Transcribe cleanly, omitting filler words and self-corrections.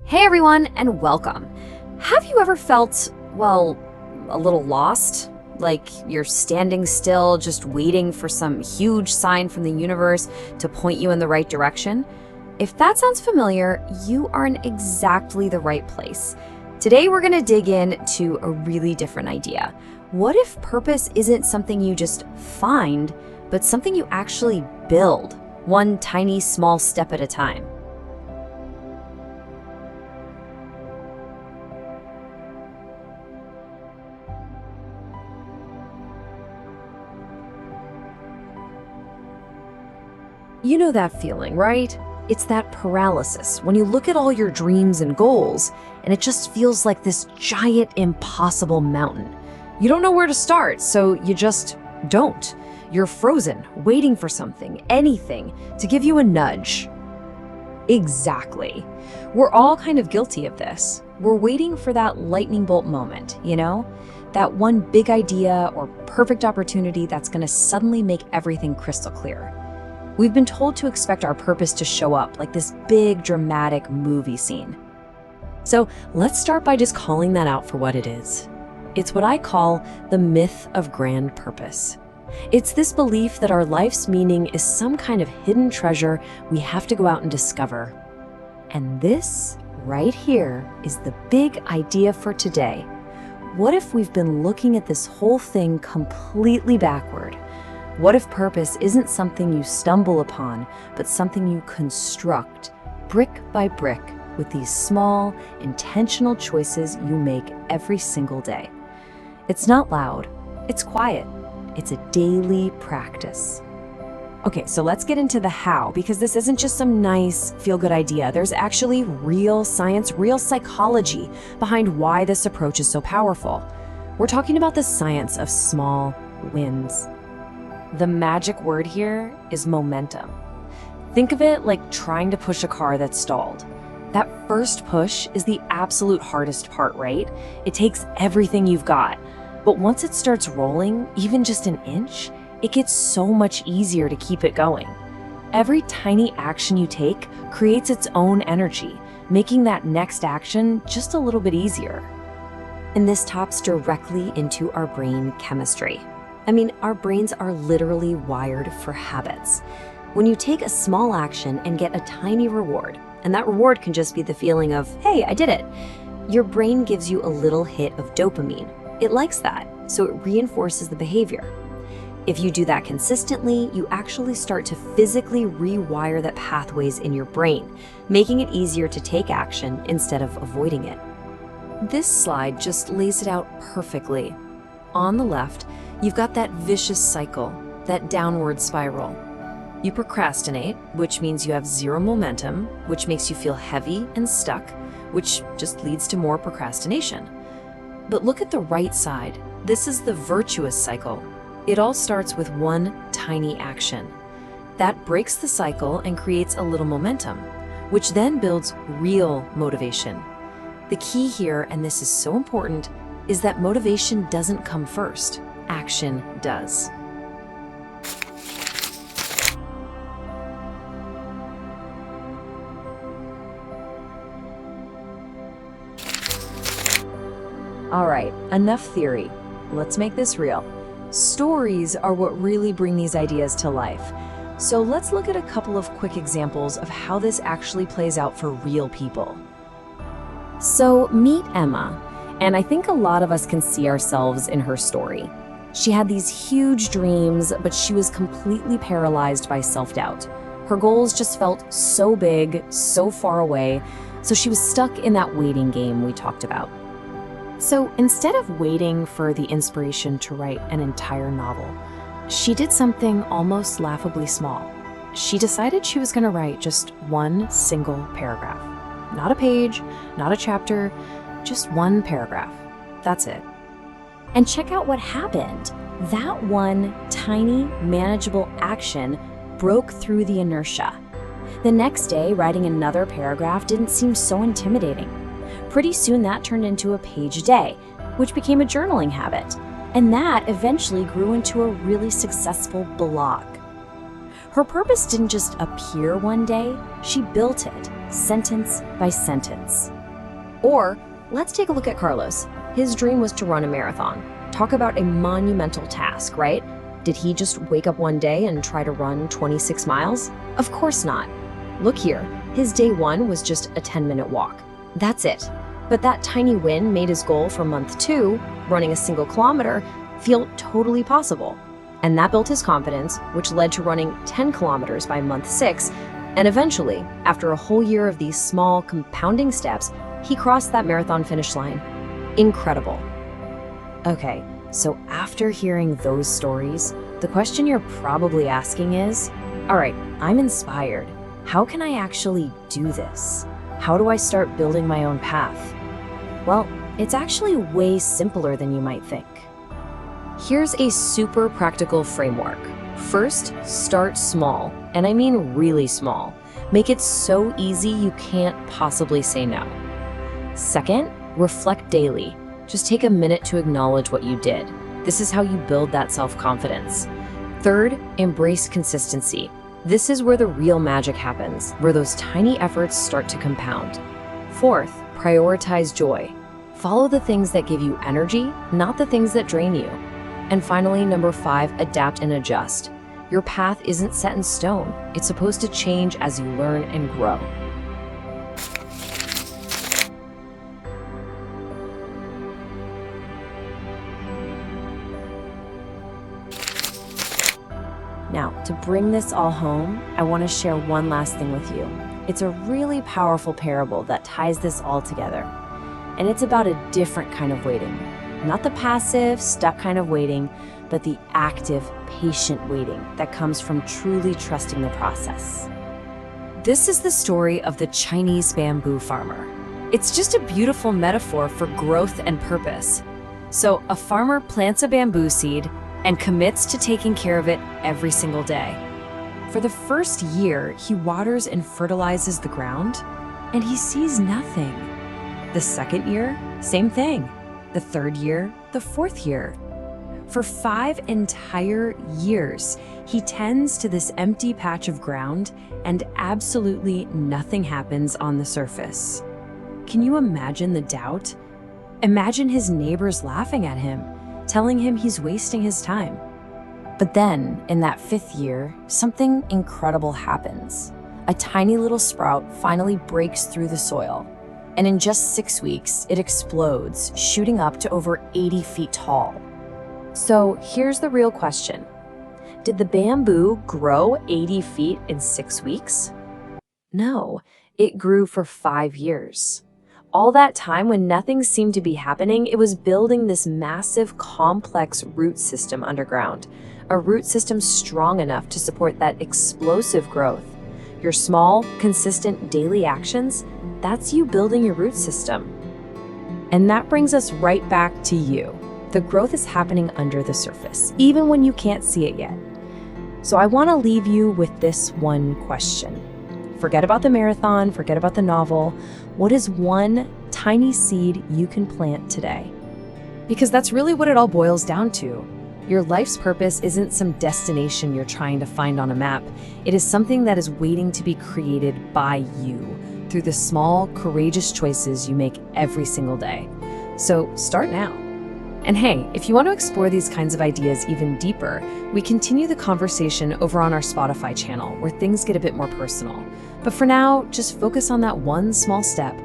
Hey everyone, and welcome. Have you ever felt, a little lost? Like you're standing still, just waiting for some huge sign from the universe to point you in the right direction? If that sounds familiar, you are in exactly the right place. Today we're gonna dig into a really different idea. What if purpose isn't something you just find, but something you actually build, one tiny small step at a time? You know that feeling, right? It's that paralysis when you look at all your dreams and goals, and it just feels like this giant, impossible mountain. You don't know where to start, so you just don't. You're frozen, waiting for something, anything, to give you a nudge. Exactly. We're all kind of guilty of this. We're waiting for that lightning bolt moment, That one big idea or perfect opportunity that's going to suddenly make everything crystal clear. We've been told to expect our purpose to show up like this big, dramatic movie scene. So let's start by just calling that out for what it is. It's what I call the myth of grand purpose. It's this belief that our life's meaning is some kind of hidden treasure we have to go out and discover. And this right here is the big idea for today. What if we've been looking at this whole thing completely backward? What if purpose isn't something you stumble upon, but something you construct, brick by brick, with these small, intentional choices you make every single day? It's not loud, it's quiet, it's a daily practice. Okay, so let's get into the how, because this isn't just some nice, feel-good idea. There's actually real science, real psychology behind why this approach is so powerful. We're talking about the science of small wins. The magic word here is momentum. Think of it like trying to push a car that's stalled. That first push is the absolute hardest part, right? It takes everything you've got. But once it starts rolling, even just an inch, it gets so much easier to keep it going. Every tiny action you take creates its own energy, making that next action just a little bit easier. And this taps directly into our brain chemistry. Our brains are literally wired for habits. When you take a small action and get a tiny reward, and that reward can just be the feeling of, hey, I did it, your brain gives you a little hit of dopamine. It likes that, so it reinforces the behavior. If you do that consistently, you actually start to physically rewire the pathways in your brain, making it easier to take action instead of avoiding it. This slide just lays it out perfectly. On the left, you've got that vicious cycle, that downward spiral. You procrastinate, which means you have zero momentum, which makes you feel heavy and stuck, which just leads to more procrastination. But look at the right side. This is the virtuous cycle. It all starts with one tiny action. That breaks the cycle and creates a little momentum, which then builds real motivation. The key here, and this is so important, is that motivation doesn't come first. Action does. All right, enough theory. Let's make this real. Stories are what really bring these ideas to life. So let's look at a couple of quick examples of how this actually plays out for real people. So meet Emma, and I think a lot of us can see ourselves in her story. She had these huge dreams, but she was completely paralyzed by self-doubt. Her goals just felt so big, so far away, so she was stuck in that waiting game we talked about. So instead of waiting for the inspiration to write an entire novel, she did something almost laughably small. She decided she was going to write just one single paragraph. Not a page, not a chapter, just one paragraph. That's it. And check out what happened. That one tiny, manageable action broke through the inertia. The next day, writing another paragraph didn't seem so intimidating. Pretty soon that turned into a page a day, which became a journaling habit. And that eventually grew into a really successful blog. Her purpose didn't just appear one day, she built it, sentence by sentence. Or let's take a look at Carlos. His dream was to run a marathon. Talk about a monumental task, right? Did he just wake up one day and try to run 26 miles? Of course not. Look here, his day one was just a 10-minute walk. That's it. But that tiny win made his goal for month 2, running a single kilometer, feel totally possible. And that built his confidence, which led to running 10 kilometers by month 6. And eventually, after a whole year of these small, compounding steps, he crossed that marathon finish line. Incredible. Okay, so after hearing those stories, the question you're probably asking is, all right, I'm inspired. How can I actually do this? How do I start building my own path? Well, it's actually way simpler than you might think. Here's a super practical framework. First, start small, and I mean really small. Make it so easy you can't possibly say no. Second, reflect daily. Just take a minute to acknowledge what you did. This is how you build that self-confidence. Third, embrace consistency. This is where the real magic happens, where those tiny efforts start to compound. Fourth, prioritize joy. Follow the things that give you energy, not the things that drain you. And finally, number 5, adapt and adjust. Your path isn't set in stone. It's supposed to change as you learn and grow. Now, to bring this all home, I want to share one last thing with you. It's a really powerful parable that ties this all together. And it's about a different kind of waiting. Not the passive, stuck kind of waiting, but the active, patient waiting that comes from truly trusting the process. This is the story of the Chinese bamboo farmer. It's just a beautiful metaphor for growth and purpose. So a farmer plants a bamboo seed and commits to taking care of it every single day. For the first year, he waters and fertilizes the ground, and he sees nothing. The second year, same thing. The third year, the fourth year. For 5 entire years, he tends to this empty patch of ground, and absolutely nothing happens on the surface. Can you imagine the doubt? Imagine his neighbors laughing at him, telling him he's wasting his time. But then, in that 5th year, something incredible happens. A tiny little sprout finally breaks through the soil, and in just 6 weeks, it explodes, shooting up to over 80 feet tall. So here's the real question. Did the bamboo grow 80 feet in 6 weeks? No, it grew for 5 years. All that time, when nothing seemed to be happening, it was building this massive, complex root system underground. A root system strong enough to support that explosive growth. Your small, consistent daily actions, that's you building your root system. And that brings us right back to you. The growth is happening under the surface, even when you can't see it yet. So I want to leave you with this one question. Forget about the marathon, forget about the novel. What is one tiny seed you can plant today? Because that's really what it all boils down to. Your life's purpose isn't some destination you're trying to find on a map. It is something that is waiting to be created by you through the small, courageous choices you make every single day. So start now. And hey, if you want to explore these kinds of ideas even deeper, we continue the conversation over on our Spotify channel, where things get a bit more personal. But for now, just focus on that one small step,